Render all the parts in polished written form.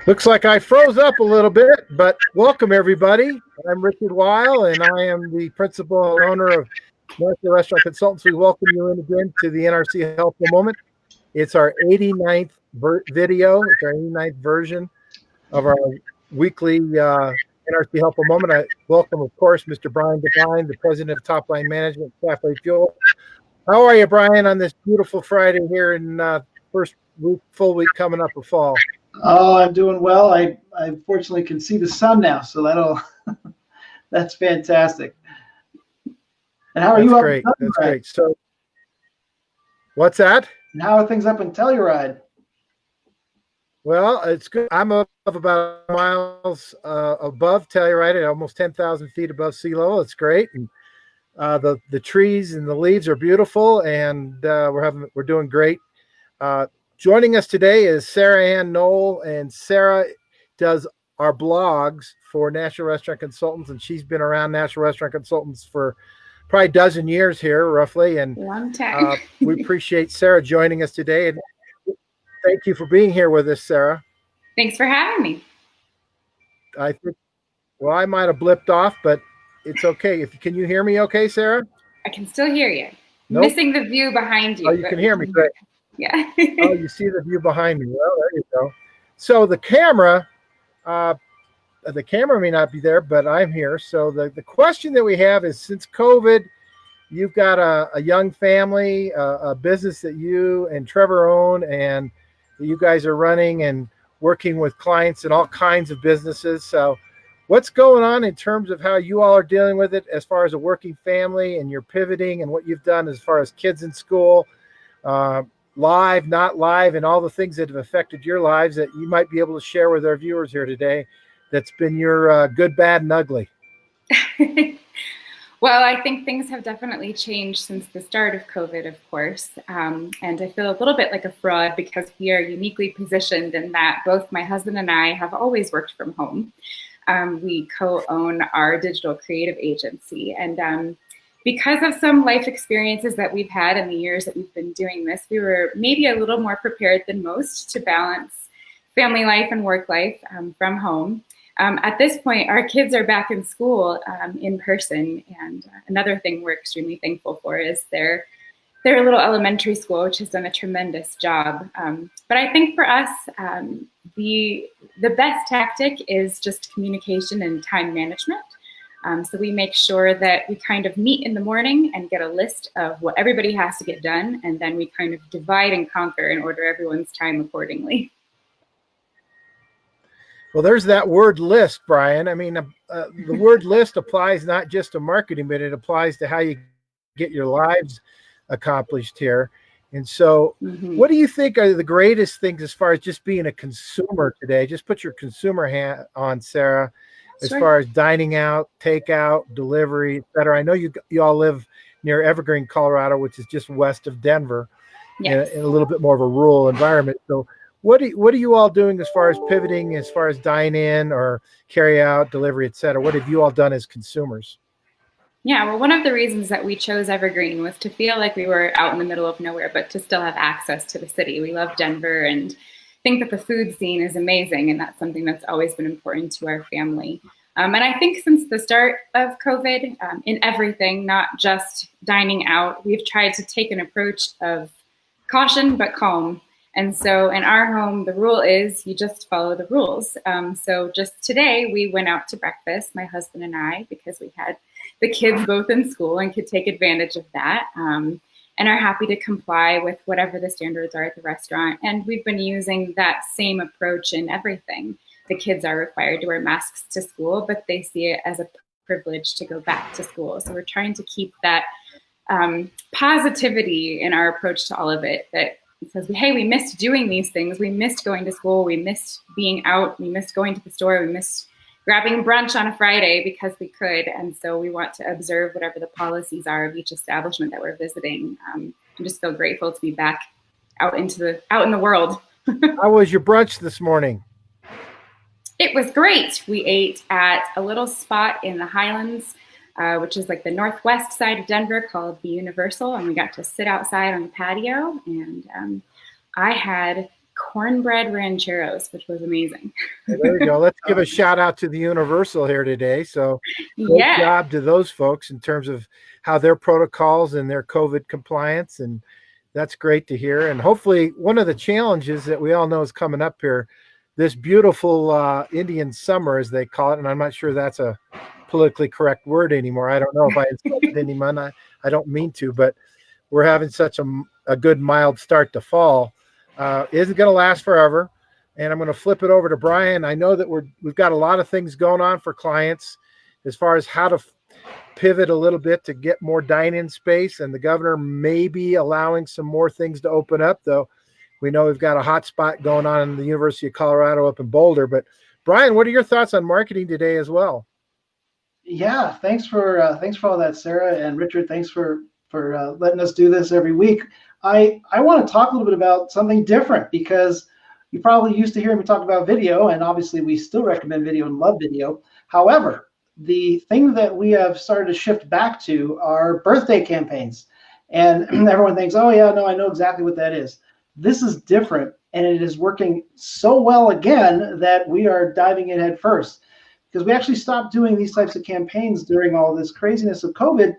Looks like I froze up a little bit, but welcome everybody. I'm Richard Weil, and I am the principal and owner of NRC Restaurant Consultants. We welcome you in again to the NRC Helpful Moment. It's our 89th video. It's our 89th version of our weekly NRC Helpful Moment. I welcome, of course, Mr. Brian Devine, the president of Top Line Management, Cafe Fuel. How are you, Brian, on this beautiful Friday here in first full week coming up of fall? Oh, I'm doing well. I fortunately can see the sun now, so that's fantastic. And how are you up in Telluride? That's great. So, what's that? And how are things up in Telluride? Well, it's good. I'm up about miles above Telluride, at almost 10,000 feet above sea level. It's great, and the trees and the leaves are beautiful, and we're doing great. Joining us today is Sarah Ann Knoll, and Sarah does our blogs for National Restaurant Consultants, and she's been around National Restaurant Consultants for probably a dozen years here, roughly. And long time. We appreciate Sarah joining us today, and thank you for being here with us, Sarah. Thanks for having me. I think, well, I might have blipped off, but it's okay. Can you hear me okay, Sarah? I can still hear you. Nope. Missing the view behind you. Oh, you can hear me, great. Yeah. Oh, you see the view behind me. Well, there you go. So the camera may not be there, but I'm here. So the question that we have is, since COVID, you've got a young family, a business that you and Trevor own, and you guys are running and working with clients in all kinds of businesses. So what's going on in terms of how you all are dealing with it as far as a working family, and you're pivoting, and what you've done as far as kids in school, live, not live, and all the things that have affected your lives that you might be able to share with our viewers here today, that's been your good, bad, and ugly? Well, I think things have definitely changed since the start of COVID, of course. And I feel a little bit like a fraud because we are uniquely positioned in that both my husband and I have always worked from home. We co-own our digital creative agency, and because of some life experiences that we've had in the years that we've been doing this, we were maybe a little more prepared than most to balance family life and work life from home. At this point, our kids are back in school in person, and another thing we're extremely thankful for is their little elementary school, which has done a tremendous job. But I think for us, the best tactic is just communication and time management. So we make sure that we kind of meet in the morning and get a list of what everybody has to get done, and then we kind of divide and conquer and order everyone's time accordingly. Well, there's that word list, Brian. I mean, the word list applies not just to marketing, but it applies to how you get your lives accomplished here. And so what do you think are the greatest things as far as just being a consumer today? Just put your consumer hat on, Sarah, as far as dining out, takeout, delivery, et cetera. I know you all live near Evergreen, Colorado, which is just west of Denver, yes, in a little bit more of a rural environment. So what are you all doing as far as pivoting, as far as dine in or carry out, delivery, et cetera? What have you all done as consumers? Yeah, well, one of the reasons that we chose Evergreen was to feel like we were out in the middle of nowhere, but to still have access to the city. We love Denver and think that the food scene is amazing, and that's something that's always been important to our family. And I think since the start of COVID, in everything, not just dining out, we've tried to take an approach of caution but calm. And so in our home, the rule is you just follow the rules. So just today, we went out to breakfast, my husband and I, because we had the kids both in school and could take advantage of that. And are happy to comply with whatever the standards are at the restaurant. And we've been using that same approach in everything. The kids are required to wear masks to school, but they see it as a privilege to go back to school. So we're trying to keep that positivity in our approach to all of it, that says, hey, we missed doing these things. We missed going to school. We missed being out. We missed going to the store. We missed grabbing brunch on a Friday because we could. And so we want to observe whatever the policies are of each establishment that we're visiting. And just feel grateful to be back out in the world. How was your brunch this morning? It was great. We ate at a little spot in the Highlands, which is like the northwest side of Denver, called the Universal. And we got to sit outside on the patio. And I had cornbread rancheros, which was amazing. Well, there we go. Let's give a shout out to the Universal here today. So great Yeah. job to those folks in terms of how their protocols and their COVID compliance. And that's great to hear. And hopefully one of the challenges that we all know is coming up here, this beautiful Indian summer, as they call it. And I'm not sure that's a politically correct word anymore. I don't know if I insulted anyone. I don't mean to, but we're having such a good mild start to fall. Isn't going to last forever. And I'm going to flip it over to Brian. I know that we've got a lot of things going on for clients as far as how to pivot a little bit to get more dine-in space. And the governor may be allowing some more things to open up, though we know we've got a hot spot going on in the University of Colorado up in Boulder. But Brian, what are your thoughts on marketing today as well? Yeah, thanks for all that, Sarah, and Richard. Thanks for letting us do this every week. I want to talk a little bit about something different, because you probably used to hearing me talk about video, and obviously we still recommend video and love video. However, the thing that we have started to shift back to are birthday campaigns. And everyone thinks, oh yeah, no, I know exactly what that is. This is different, and it is working so well again that we are diving in head first, because we actually stopped doing these types of campaigns during all this craziness of COVID.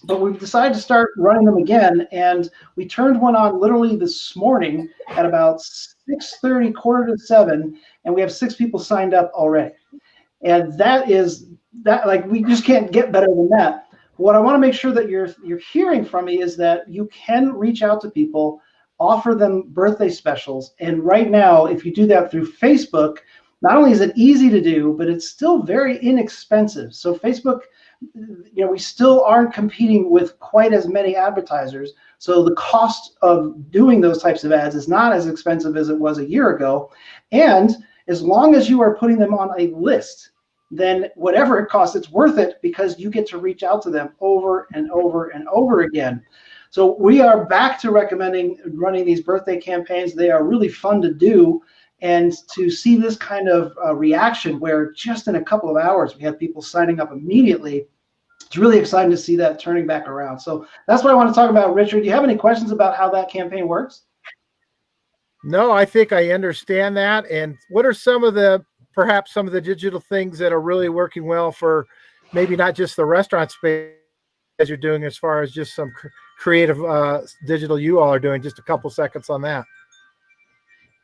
But we've decided to start running them again, and we turned one on literally this morning at about 6:30, 6:45, and we have 6 people signed up already. And that like, we just can't get better than that. What I want to make sure that you're hearing from me is that you can reach out to people, offer them birthday specials, and right now, if you do that through Facebook, not only is it easy to do, but it's still very inexpensive. So Facebook, we still aren't competing with quite as many advertisers. So the cost of doing those types of ads is not as expensive as it was a year ago. And as long as you are putting them on a list, then whatever it costs, it's worth it, because you get to reach out to them over and over and over again. So we are back to recommending running these birthday campaigns. They are really fun to do. And to see this kind of reaction, where just in a couple of hours we have people signing up immediately, it's really exciting to see that turning back around. So that's what I want to talk about. Richard, do you have any questions about how that campaign works? No, I think I understand that. And what are perhaps some of the digital things that are really working well for maybe not just the restaurant space as you're doing, as far as just some creative digital you all are doing? Just a couple seconds on that.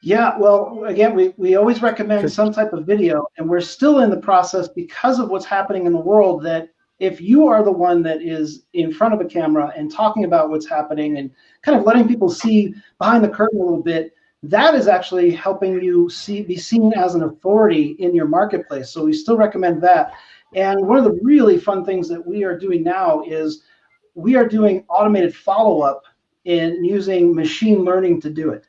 Yeah, well, again, we always recommend some type of video, and we're still in the process, because of what's happening in the world, that if you are the one that is in front of a camera and talking about what's happening and kind of letting people see behind the curtain a little bit, that is actually helping you be seen as an authority in your marketplace. So we still recommend that. And one of the really fun things that we are doing now is we are doing automated follow-up in using machine learning to do it.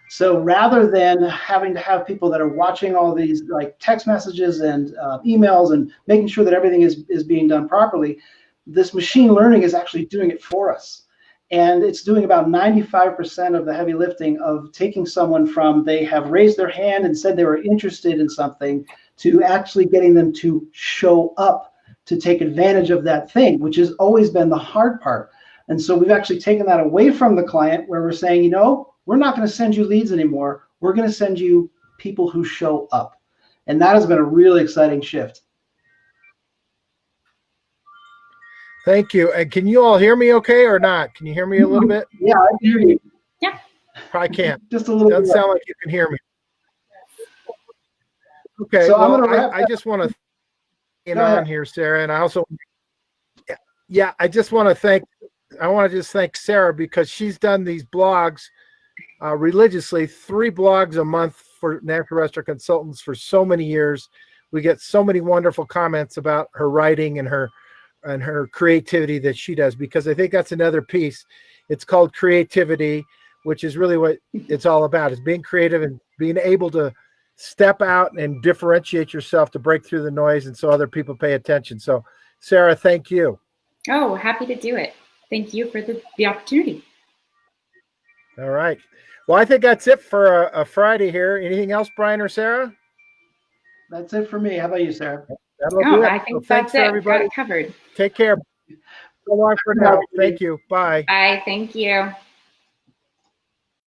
So rather than having to have people that are watching all these like text messages and emails and making sure that everything is being done properly, this machine learning is actually doing it for us. And it's doing about 95% of the heavy lifting of taking someone from they have raised their hand and said they were interested in something to actually getting them to show up to take advantage of that thing, which has always been the hard part. And so we've actually taken that away from the client, where we're saying, we're not going to send you leads anymore. We're going to send you people who show up. And that has been a really exciting shift. Thank you. And can you all hear me okay or not? Can you hear me a little bit? Yeah, I can hear you. Yeah. Probably can't. Just a little Doesn't bit. sound like you can hear me. Okay, So well, I just want to get on here, Sarah, and I also, yeah, I want to just thank Sarah, because she's done these blogs religiously, 3 blogs a month for Natural Restaurant Consultants for so many years. We get so many wonderful comments about her writing and her creativity that she does, because I think that's another piece. It's called creativity, which is really what it's all about, is being creative and being able to step out and differentiate yourself to break through the noise, and so other people pay attention. So Sarah, thank you. Oh, happy to do it. Thank you for the opportunity. All right. Well, I think that's it for a Friday here. Anything else, Brian or Sarah? That's it for me. How about you, Sarah? That'll do it. I think So thanks that's it. everybody. Got it covered. Take care. So long for now. Thank you. Bye. Bye. Thank you.